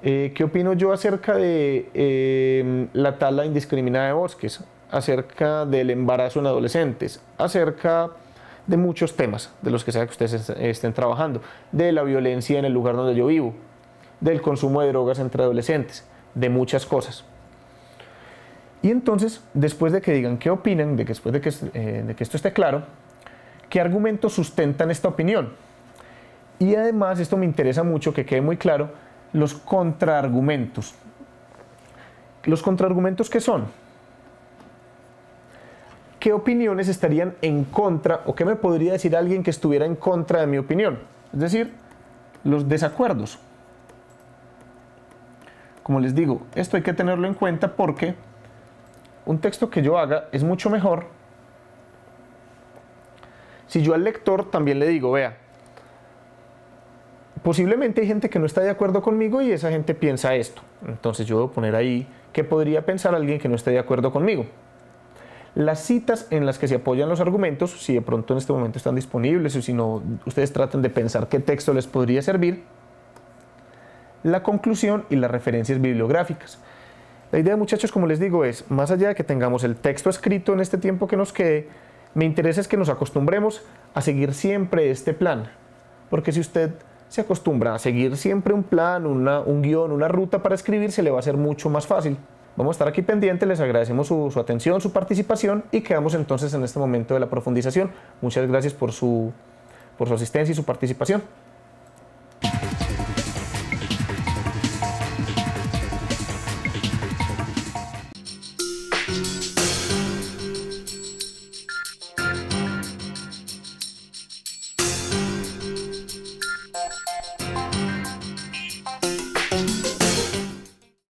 S1: ¿Qué opino yo acerca de la tala indiscriminada de bosques? Acerca del embarazo en adolescentes, acerca de muchos temas de los que sea que ustedes estén trabajando, de la violencia en el lugar donde yo vivo, del consumo de drogas entre adolescentes, de muchas cosas. Y entonces, después de que digan qué opinan, después de que esto esté claro, ¿qué argumentos sustentan esta opinión? Y además, esto me interesa mucho que quede muy claro, los contraargumentos. ¿Los contraargumentos qué son? ¿Qué opiniones estarían en contra o qué me podría decir alguien que estuviera en contra de mi opinión? Es decir, los desacuerdos. Como les digo, esto hay que tenerlo en cuenta porque un texto que yo haga es mucho mejor si yo al lector también le digo, vea, posiblemente hay gente que no está de acuerdo conmigo y esa gente piensa esto. Entonces yo voy a poner ahí qué podría pensar alguien que no esté de acuerdo conmigo. Las citas en las que se apoyan los argumentos, si de pronto en este momento están disponibles o si no, ustedes traten de pensar qué texto les podría servir. La conclusión y las referencias bibliográficas. La idea, muchachos, como les digo, es, más allá de que tengamos el texto escrito en este tiempo que nos quede, me interesa es que nos acostumbremos a seguir siempre este plan. Porque si usted se acostumbra a seguir siempre un plan, un guión, una ruta para escribir, se le va a hacer mucho más fácil. Vamos a estar aquí pendientes, les agradecemos su atención, su participación y quedamos entonces en este momento de la profundización. Muchas gracias por su asistencia y su participación.